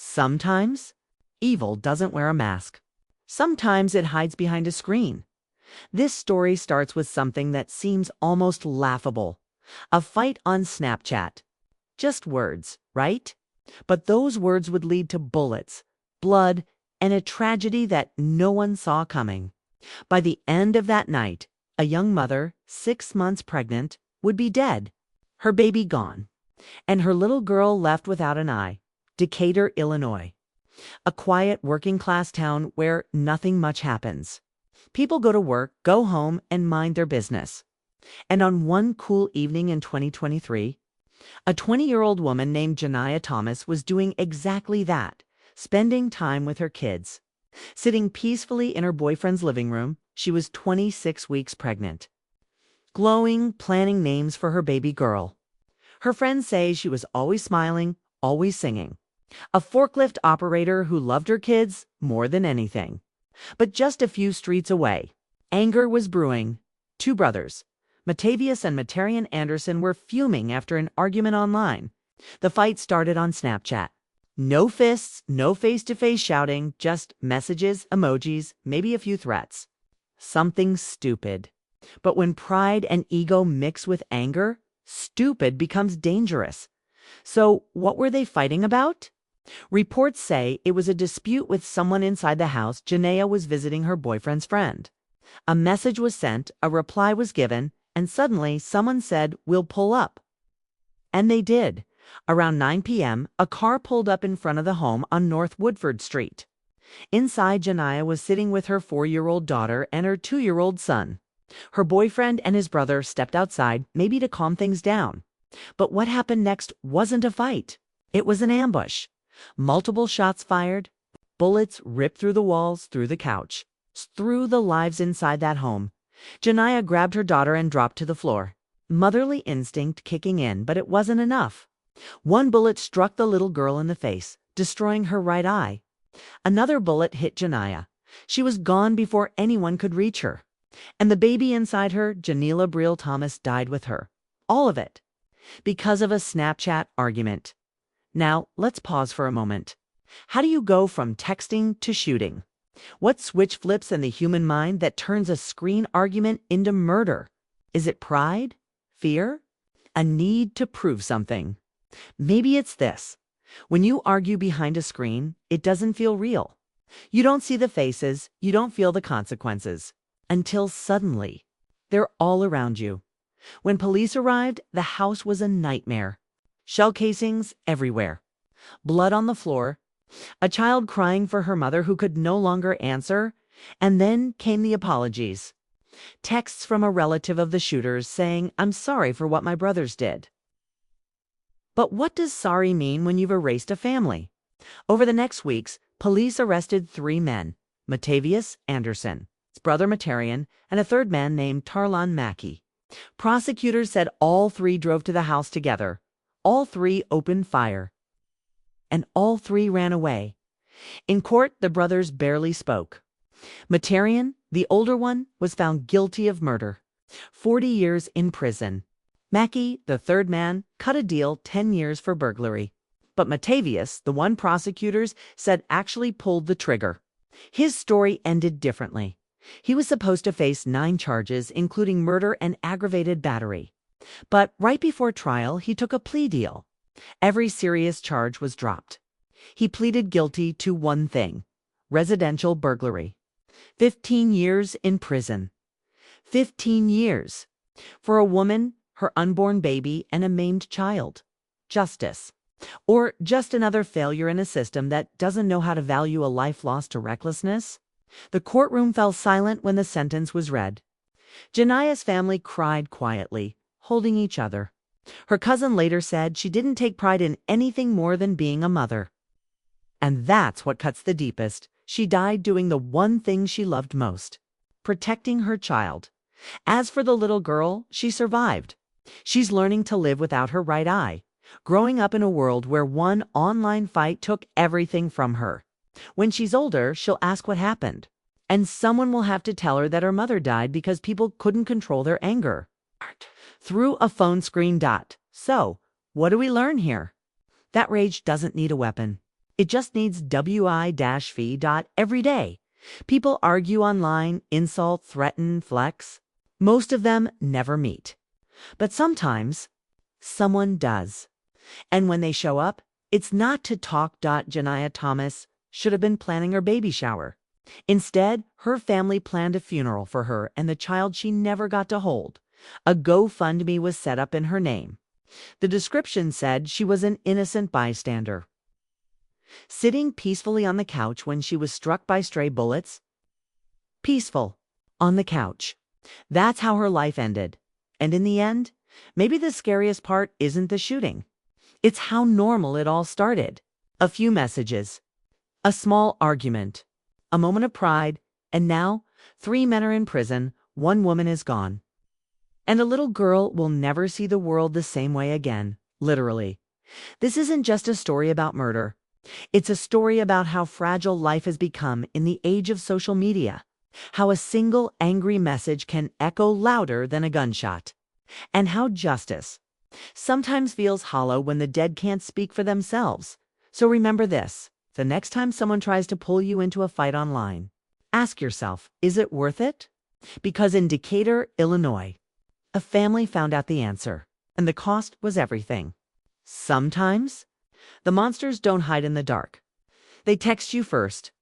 Sometimes, evil doesn't wear a mask. Sometimes it hides behind a screen. This story starts with something that seems almost laughable. A fight on Snapchat. Just words, right? But those words would lead to bullets, blood, and a tragedy that no one saw coming. By the end of that night, a young mother, 6 months pregnant, would be dead, her baby gone, and her little girl left without an eye. Decatur, Illinois. A quiet working-class town where nothing much happens. People go to work, go home, and mind their business. And on one cool evening in 2023, a 20-year-old woman named Niah Thomas was doing exactly that, spending time with her kids. Sitting peacefully in her boyfriend's living room, she was 26 weeks pregnant. Glowing, planning names for her baby girl. Her friends say she was always smiling, always singing. A forklift operator who loved her kids more than anything. But just a few streets away, anger was brewing. Two brothers, Matavius and Materian Anderson, were fuming after an argument online. The fight started on Snapchat. No fists, no face-to-face shouting, just messages, emojis, maybe a few threats. Something stupid. But when pride and ego mix with anger, stupid becomes dangerous. So what were they fighting about? Reports say it was a dispute with someone inside the house. Niah was visiting her boyfriend's friend. A message was sent, a reply was given, and suddenly someone said, "We'll pull up." And they did. Around 9 p.m., a car pulled up in front of the home on North Woodford Street. Inside, Niah was sitting with her 4-year-old daughter and her 2-year-old son. Her boyfriend and his brother stepped outside, maybe to calm things down. But what happened next wasn't a fight. It was an ambush. Multiple shots fired, bullets ripped through the walls, through the couch, through the lives inside that home. Niah grabbed her daughter and dropped to the floor. Motherly instinct kicking in, but it wasn't enough. One bullet struck the little girl in the face, destroying her right eye. Another bullet hit Niah. She was gone before anyone could reach her. And the baby inside her, Brielle Thomas, died with her. All of it. Because of a Snapchat argument. Now, let's pause for a moment. How do you go from texting to shooting? What switch flips in the human mind that turns a screen argument into murder? Is it pride? Fear? A need to prove something? Maybe it's this. When you argue behind a screen, it doesn't feel real. You don't see the faces, you don't feel the consequences. Until suddenly, they're all around you. When police arrived, the house was a nightmare. Shell casings everywhere. Blood on the floor. A child crying for her mother who could no longer answer. And then came the apologies. Texts from a relative of the shooters saying, "I'm sorry for what my brothers did." But what does sorry mean when you've erased a family? Over the next weeks, police arrested 3 men, Matavius Anderson, his brother Materian, and a third man named Tarlan Mackey. Prosecutors said all 3 drove to the house together. All 3 opened fire. And all 3 ran away. In court, the brothers barely spoke. Materian, the older one, was found guilty of murder. 40 years in prison. Mackey, the third man, cut a deal, 10 years for burglary. But Matavius, the one prosecutors said actually pulled the trigger. His story ended differently. He was supposed to face 9 charges, including murder and aggravated battery. But right before trial, he took a plea deal. Every serious charge was dropped. He pleaded guilty to one thing: residential burglary. 15 years in prison. 15 years. For a woman, her unborn baby, and a maimed child. Justice. Or just another failure in a system that doesn't know how to value a life lost to recklessness? The courtroom fell silent when the sentence was read. Niah's family cried quietly, holding each other. Her cousin later said she didn't take pride in anything more than being a mother. And that's what cuts the deepest. She died doing the one thing she loved most, protecting her child. As for the little girl, she survived. She's learning to live without her right eye, growing up in a world where one online fight took everything from her. When she's older, she'll ask what happened, and someone will have to tell her that her mother died because people couldn't control their anger. Through a phone screen. So, what do we learn here? That rage doesn't need a weapon. It just needs wi-fee. Every day. People argue online, insult, threaten, flex. Most of them never meet. But sometimes, someone does. And when they show up, it's not to talk. Niah Thomas should have been planning her baby shower. Instead, her family planned a funeral for her and the child she never got to hold. A GoFundMe was set up in her name. The description said she was an innocent bystander, sitting peacefully on the couch when she was struck by stray bullets. Peaceful. On the couch. That's how her life ended. And in the end, maybe the scariest part isn't the shooting. It's how normal it all started. A few messages. A small argument. A moment of pride. And now, 3 men are in prison, 1 woman is gone. And a little girl will never see the world the same way again, literally. This isn't just a story about murder. It's a story about how fragile life has become in the age of social media, how a single angry message can echo louder than a gunshot, and how justice sometimes feels hollow when the dead can't speak for themselves. So remember this: the next time someone tries to pull you into a fight online, ask yourself, is it worth it? Because in Decatur, Illinois, a family found out the answer, and the cost was everything. Sometimes, the monsters don't hide in the dark. They text you first,